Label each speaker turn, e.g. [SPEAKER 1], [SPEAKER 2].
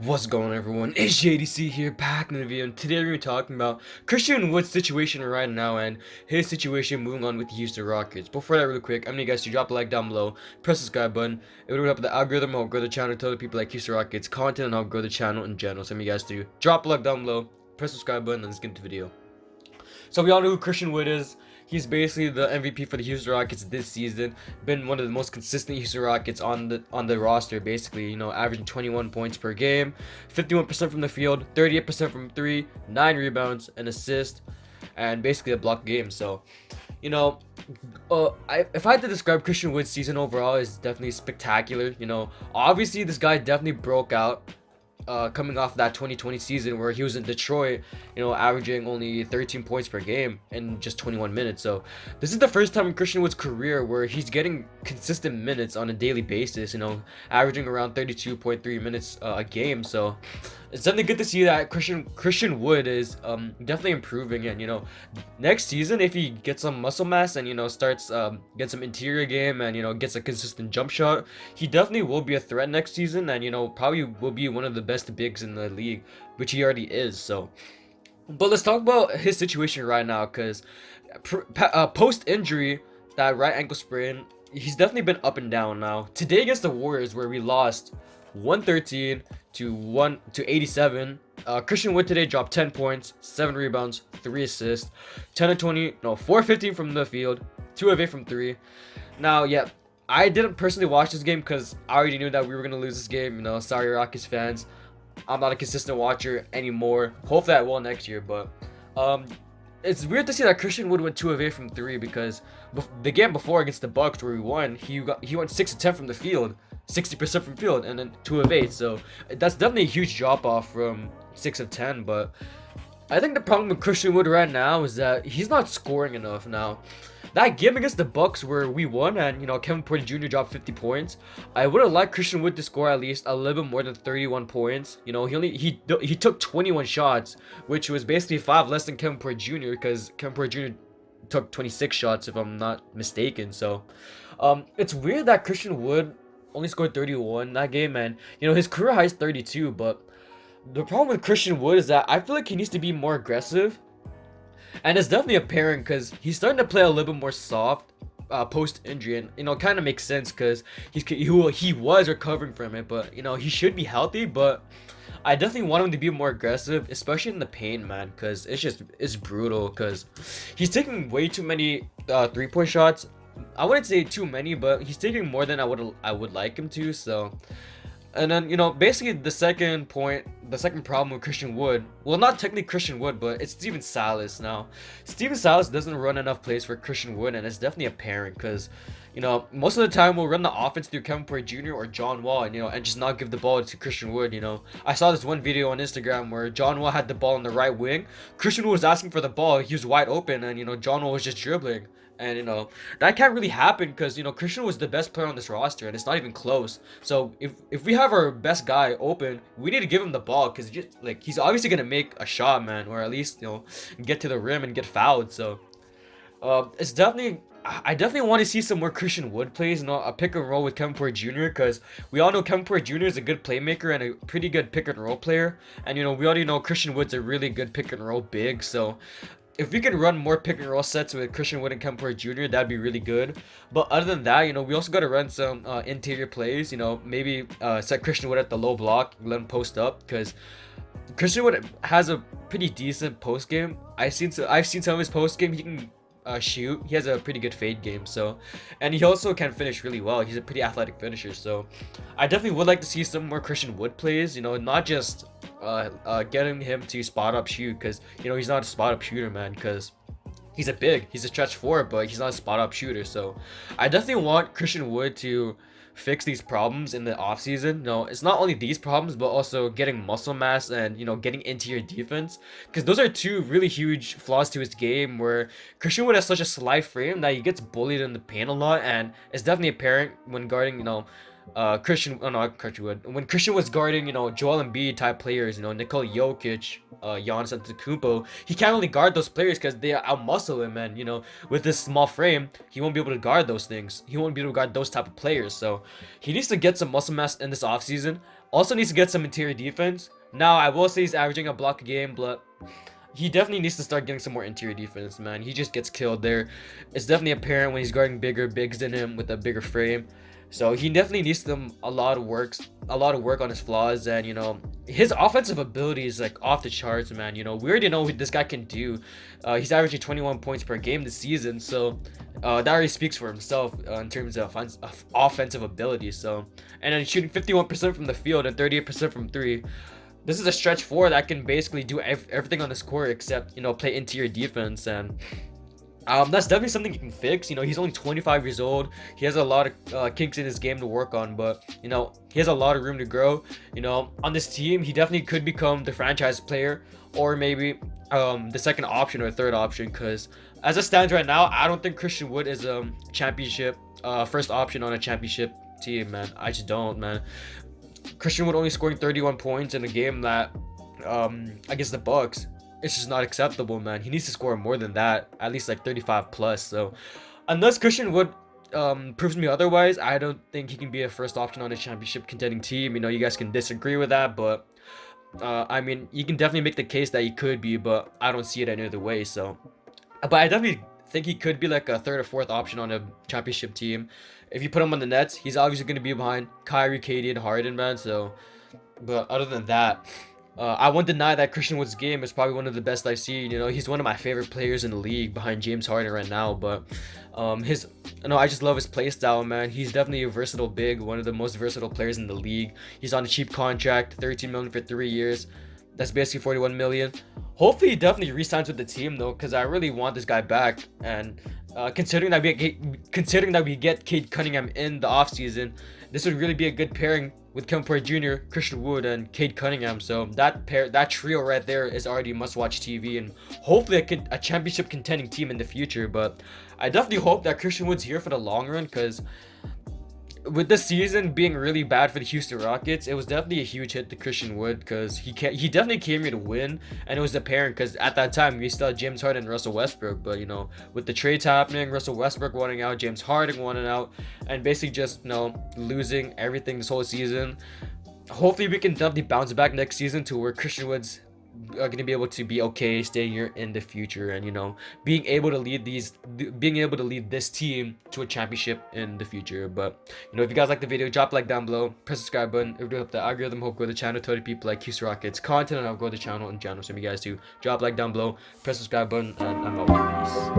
[SPEAKER 1] What's going on, everyone? It's JDC here, back in the video, and today we're going to be talking about Christian Wood's situation right now and his situation moving on with the Houston Rockets. Before that, really quick, I'm going to guys to drop a like down below, press the subscribe button. It would help the algorithm, help grow the channel, tell other people like Houston Rockets content, and help grow the channel in general. So I'm you guys to drop a like down below, press the subscribe button, and let's get into the video. So we all know who Christian Wood is. He's basically the MVP for the Houston Rockets this season. Been one of the most consistent Houston Rockets on the roster, basically. You know, averaging 21 points per game, 51% from the field, 38% from three, 9 rebounds, an assist, and basically a block game. So, you know, if I had to describe Christian Wood's season overall, is definitely spectacular. You know, obviously this guy definitely broke out. Coming off that 2020 season where he was in Detroit, you know, averaging only 13 points per game in just 21 minutes. So this is the first time in Christian Wood's career where he's getting consistent minutes on a daily basis, you know, averaging around 32.3 minutes a game. So it's definitely good to see that Christian Wood is definitely improving. And you know, next season, if he gets some muscle mass and you know starts get some interior game and you know gets a consistent jump shot, he definitely will be a threat next season, and you know probably will be one of the best bigs in the league, which he already is. So but let's talk about his situation right now, because post injury, that right ankle sprain, he's definitely been up and down. Now today against the Warriors, where we lost 113 to 87, Christian Wood today dropped 10 points, 7 rebounds, 3 assists, 10 of 20, no, 4-15 from the field, 2 of 8 from 3. Now, yeah, I didn't personally watch this game because I already knew that we were going to lose this game. You know, sorry, Rockets fans. I'm not a consistent watcher anymore. Hopefully I will next year, but it's weird to see that Christian Wood went 2 of 8 from 3, because the game before against the Bucks where we won, he went 6 of 10 from the field, 60% from field, and then 2 of 8. So that's definitely a huge drop off from 6 of 10. But I think the problem with Christian Wood right now is that he's not scoring enough. Now that game against the Bucks where we won and you know Kevin Porter Jr. dropped 50 points, I would have liked Christian Wood to score at least a little bit more than 31 points. You know, he took 21 shots, which was basically 5 less than Kevin Porter Jr. because Kevin Porter Jr. took 26 shots if I'm not mistaken. So it's weird that Christian Wood only scored 31 that game, and you know his career high is 32. But the problem with Christian Wood is that I feel like he needs to be more aggressive. And it's definitely apparent because he's starting to play a little bit more soft post injury, and you know, kind of makes sense because he was recovering from it, but you know, he should be healthy. But I definitely want him to be more aggressive, especially in the paint, man, because it's brutal. Because he's taking way too many 3-point shots. I wouldn't say too many, but he's taking more than I would like him to. So. And then, you know, basically the second problem with Christian Wood, well, not technically Christian Wood, but it's Steven Silas. Now, Steven Silas doesn't run enough plays for Christian Wood, and it's definitely apparent because, you know, most of the time we'll run the offense through Kevin Porter Jr. or John Wall, and, you know, and just not give the ball to Christian Wood. You know, I saw this one video on Instagram where John Wall had the ball on the right wing. Christian Wood was asking for the ball. He was wide open, and, you know, John Wall was just dribbling. And, you know, that can't really happen because, you know, Christian was the best player on this roster, and it's not even close. So if we have our best guy open, we need to give him the ball, because he's obviously gonna make a shot, man, or at least, you know, get to the rim and get fouled. So it's definitely, I definitely want to see some more Christian Wood plays, you know, a pick and roll with Kevin Porter Jr. because we all know Kevin Porter Jr. is a good playmaker and a pretty good pick and roll player, and you know we already know Christian Wood's a really good pick and roll big. So if we can run more pick and roll sets with Christian Wood and Kevin Porter Jr., that'd be really good. But other than that, you know, we also got to run some interior plays. You know, maybe set Christian Wood at the low block, let him post up, because Christian Wood has a pretty decent post game. I've seen some of his post game. He can shoot. He has a pretty good fade game. So, and he also can finish really well. He's a pretty athletic finisher. So, I definitely would like to see some more Christian Wood plays. You know, not just getting him to spot up shoot, because you know he's not a spot up shooter, man, because he's a stretch four, but he's not a spot up shooter. So I definitely want Christian Wood to fix these problems in the offseason. No, it's not only these problems, but also getting muscle mass and, you know, getting interior defense, because those are two really huge flaws to his game, where Christian Wood has such a slight frame that he gets bullied in the paint a lot, and it's definitely apparent when guarding, you know, not Christian Wood. When Christian was guarding, you know, Joel Embiid type players, you know, Nikola Jokic, Giannis Antetokounmpo, he can't really guard those players because they outmuscle him, and you know, with this small frame, he won't be able to guard those things. He won't be able to guard those type of players. So he needs to get some muscle mass in this offseason. Also needs to get some interior defense. Now, I will say he's averaging a block a game, but he definitely needs to start getting some more interior defense, man. He just gets killed there. It's definitely apparent when he's guarding bigger bigs than him with a bigger frame. So he definitely needs them a lot of work on his flaws, and his offensive ability is like off the charts, man. We already know what this guy can do. He's averaging 21 points per game this season, so that already speaks for himself in terms of offensive ability. So, and then shooting 51% from the field and 38% from three. This is a stretch four that can basically do everything on this court except play interior defense, and that's definitely something he can fix. He's only 25 years old. He has a lot of kinks in his game to work on, but he has a lot of room to grow. On this team, he definitely could become the franchise player, or maybe the second option or third option. Because as it stands right now, I don't think Christian Wood is a championship first option on a championship team, man. I just don't, man. Christian Wood only scoring 31 points in a game that against the Bucks. It's just not acceptable, man. He needs to score more than that, at least like 35 plus. So unless Christian Wood proves me otherwise, I don't think he can be a first option on a championship contending team. You guys can disagree with that, but I mean, you can definitely make the case that he could be, but I don't see it any other way. So, but I definitely think he could be like a third or fourth option on a championship team. If you put him on the Nets, he's obviously going to be behind Kyrie, KD, and Harden, man. So, but other than that, I won't deny that Christian Wood's game is probably one of the best I've seen. He's one of my favorite players in the league behind James Harden right now. But I just love his play style, man. He's definitely a versatile big, one of the most versatile players in the league. He's on a cheap contract, 13 million for 3 years. That's basically 41 million. Hopefully, he definitely re-signs with the team though, because I really want this guy back. And considering that we get Cade Cunningham in the offseason, this would really be a good pairing with Kevin Porter Jr., Christian Wood, and Cade Cunningham. So that trio right there is already must-watch TV, and hopefully a championship contending team in the future. But I definitely hope that Christian Wood's here for the long run, because with this season being really bad for the Houston Rockets, it was definitely a huge hit to Christian Wood, because he definitely came here to win, and it was apparent because at that time we still had James Harden and Russell Westbrook. But with the trades happening, Russell Westbrook wanting out, James Harden wanting out, and basically just losing everything this whole season. Hopefully we can definitely bounce back next season to where Christian Wood's are going to be able to be okay staying here in the future, and being able to lead this team to a championship in the future. But if you guys like the video, drop a like down below, press the subscribe button. It would help the algorithm help grow the channel to other people like Houston Rockets content, and I'll grow the channel in general. So if you guys do, drop a like down below, press the subscribe button, and I'm out. Peace.